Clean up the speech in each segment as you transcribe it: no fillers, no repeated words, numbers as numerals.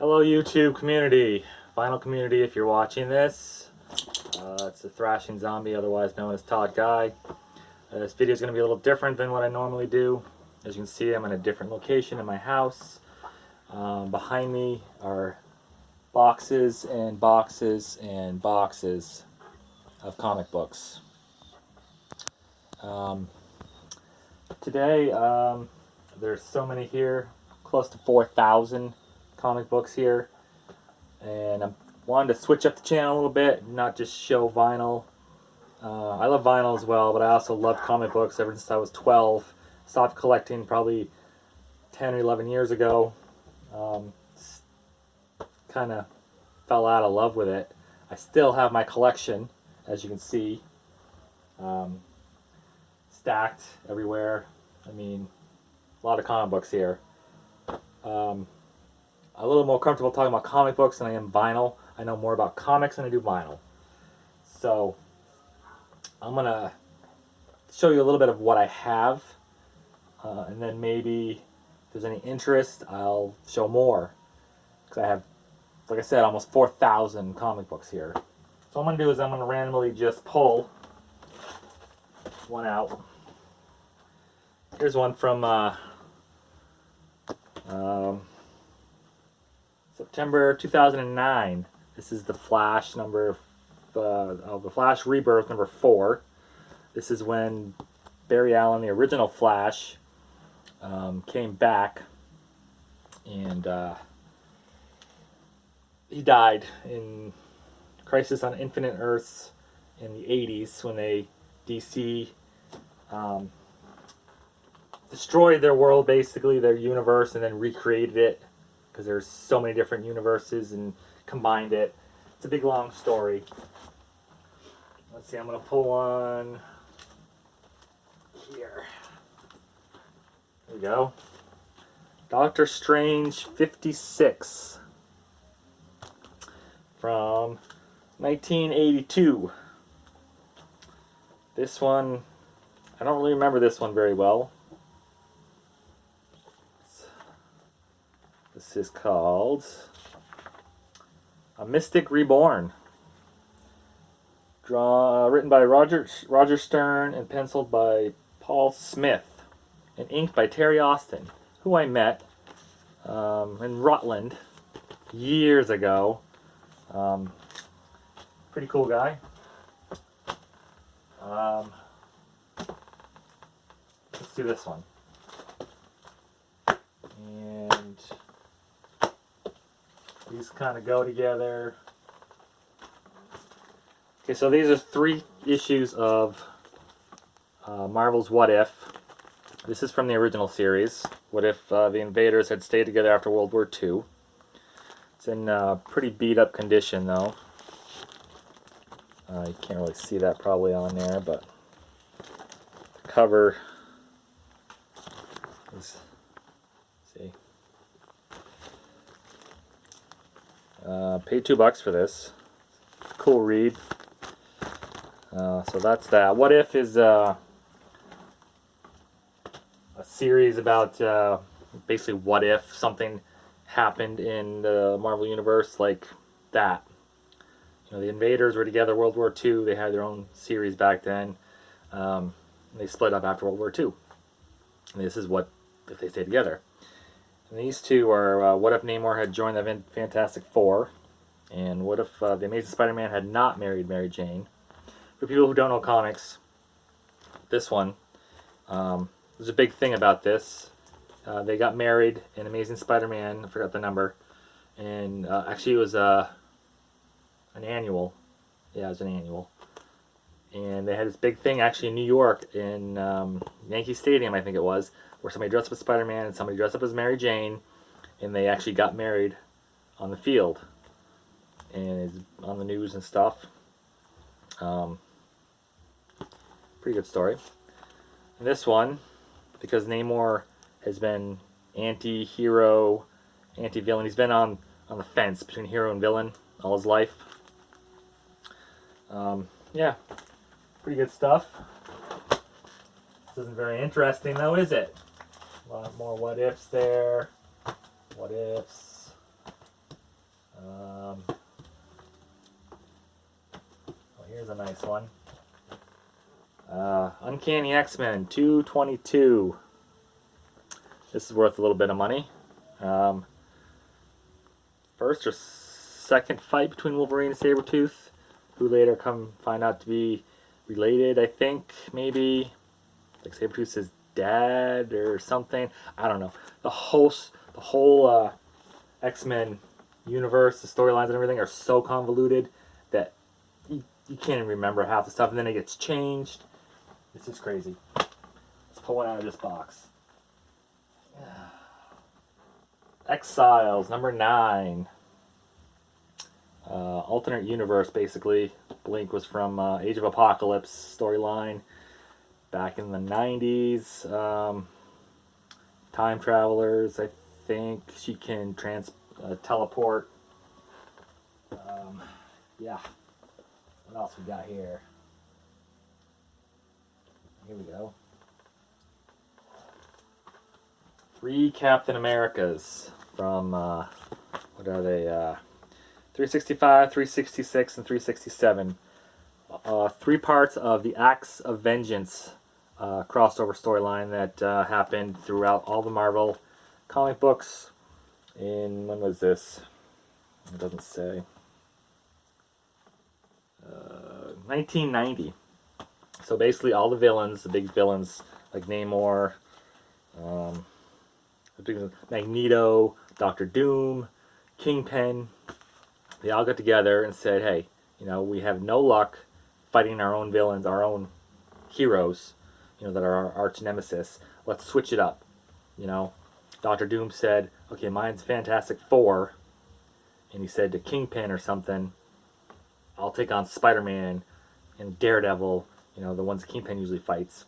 Hello YouTube community, vinyl community if you're watching this. It's a thrashing zombie, otherwise known as Todd Guy. This video is going to be a little different than what I normally do. As you can see, I'm in a different location in my house. Behind me are boxes and boxes and boxes of comic books. Today, there's so many here, close to 4,000 comic books here, and I wanted to switch up the channel a little bit, not just show vinyl. I love vinyl as well, but I also love comic books ever since I was 12. Stopped collecting probably 10 or 11 years ago. Kind of fell out of love with it. I still have my collection, as you can see, stacked everywhere. I mean, a lot of comic books here. A little more comfortable talking about comic books than I am vinyl. I know more about comics than I do vinyl. So I'm going to show you a little bit of what I have, and then maybe if there's any interest, I'll show more. Because I have, like I said, almost 4,000 comic books here. So what I'm going to do is I'm going to randomly just pull one out. Here's one from September 2009. This is the Flash number, the Flash Rebirth number 4. This is when Barry Allen, the original Flash, came back, and he died in Crisis on Infinite Earths in the 80s when DC destroyed their world, basically their universe, and then recreated it because there's so many different universes and combined it. It's a big long story. Let's see, I'm going to pull one here. There we go. Doctor Strange 56 from 1982. This one, I don't really remember this one very well. This is called A Mystic Reborn. Written by Roger Stern and penciled by Paul Smith, and inked by Terry Austin, who I met in Rutland years ago. Pretty cool guy. Let's do this one. And these kind of go together. Okay, so these are 3 issues of Marvel's What If. This is from the original series. What if the invaders had stayed together after World War II? It's in pretty beat up condition though. You can't really see that probably on there, but the cover is, see. Paid $2 for this. Cool read. So that's that. What If is a series about basically what if something happened in the Marvel Universe like that. You know, the invaders were together World War II. They had their own series back then. They split up after World War II. And this is what if they stayed together. And these two are what if Namor had joined the Fantastic Four, and what if the Amazing Spider-Man had not married Mary Jane. For people who don't know comics, this one, there's a big thing about this. They got married in Amazing Spider-Man, I forgot the number, and actually it was an annual. Yeah, it was an annual. And they had this big thing actually in New York, in Yankee Stadium, I think it was, where somebody dressed up as Spider-Man and somebody dressed up as Mary Jane, and they actually got married on the field. And it's on the news and stuff. Pretty good story. And this one, because Namor has been anti-hero, anti-villain. He's been on the fence between hero and villain all his life. Yeah, pretty good stuff. This isn't very interesting though, is it? A lot more what ifs there. What ifs. a nice one. Uncanny X-Men 222. This is worth a little bit of money. First or second fight between Wolverine and Sabretooth, who later come find out to be related, I think, maybe. Like Sabretooth's dad or something. I don't know. The whole X-Men universe, the storylines and everything are so convoluted that you can't even remember half the stuff, and then it gets changed. It's just crazy. Let's pull one out of this box. Exiles, number 9. Alternate universe, basically. Blink was from Age of Apocalypse storyline back in the 90s. Time travelers, I think she can teleport. Yeah. What else we got here? Here we go. 3 Captain Americas from, what are they? 365, 366, and 367. 3 parts of the Acts of Vengeance crossover storyline that happened throughout all the Marvel comic books in, when was this? It doesn't say. 1990. So basically all the villains, the big villains like Namor, Magneto, Doctor Doom, Kingpin, they all got together and said, hey, you know, we have no luck fighting our own villains, our own heroes, you know, that are our arch nemesis. Let's switch it up. You know, Doctor Doom said, okay, mine's Fantastic Four. And he said to Kingpin or something, I'll take on Spider-Man and Daredevil, you know, the ones that Kingpin usually fights.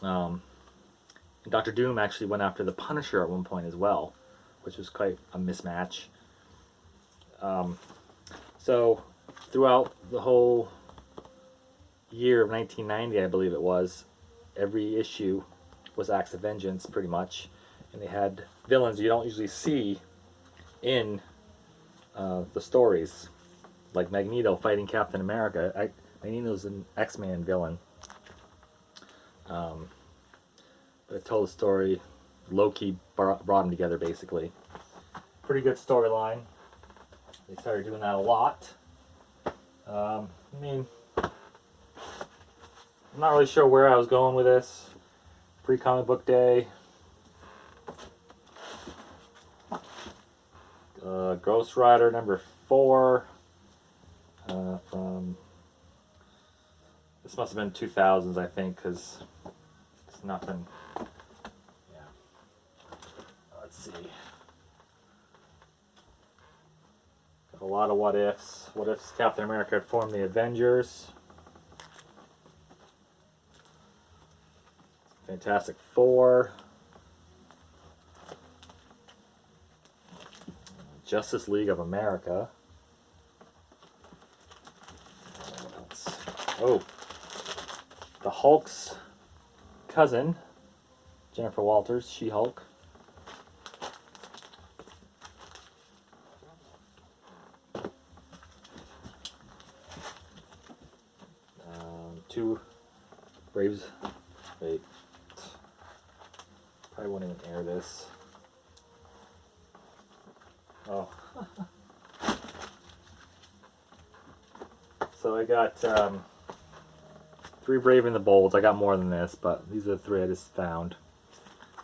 And Doctor Doom actually went after the Punisher at one point as well, which was quite a mismatch. So throughout the whole year of 1990, I believe it was, every issue was Acts of Vengeance, pretty much. And they had villains you don't usually see in the stories, like Magneto fighting Captain America. Magneto's an X-Men villain. But it told the story. Loki brought them together, basically. Pretty good storyline. They started doing that a lot. I mean, I'm not really sure where I was going with this. Pre-comic book day. Ghost Rider number 4. From this must have been 2000s, I think, because it's nothing. Yeah. Let's see. Got a lot of what ifs. What if Captain America had formed the Avengers? Fantastic Four. Justice League of America. Oh, the Hulk's cousin, Jennifer Walters, She-Hulk. Two Braves. Wait, probably won't even air this. Oh. So I got 3 Brave and the Bolds. I got more than this, but these are the 3 I just found.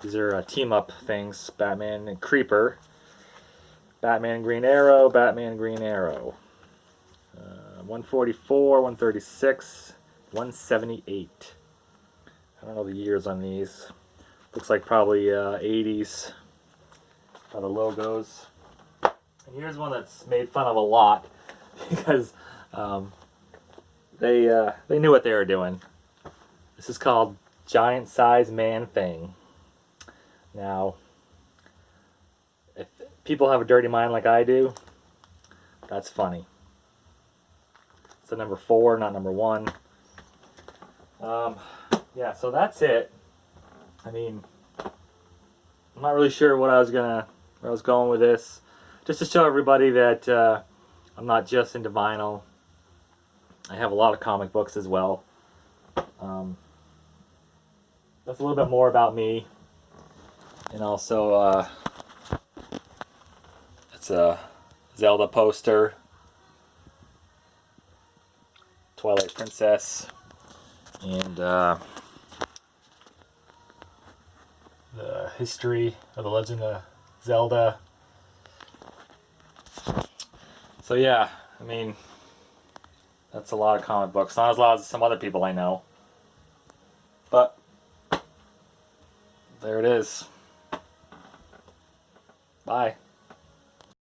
These are team-up things. Batman and Creeper. Batman Green Arrow. Batman Green Arrow. 144, 136, 178. I don't know the years on these. Looks like probably 80s. By the logos. And here's one that's made fun of a lot because they knew what they were doing. This is called Giant Size Man Thing. Now, if people have a dirty mind like I do, that's funny. It's the number 4, not number 1. Yeah, so that's it. I mean, I'm not really sure where I was going with this. Just to show everybody that I'm not just into vinyl. I have a lot of comic books as well. That's a little bit more about me. And also, it's a Zelda poster, Twilight Princess, and the history of the Legend of Zelda. So yeah, I mean, that's a lot of comic books. Not as lot as some other people I know. But there it is. Bye.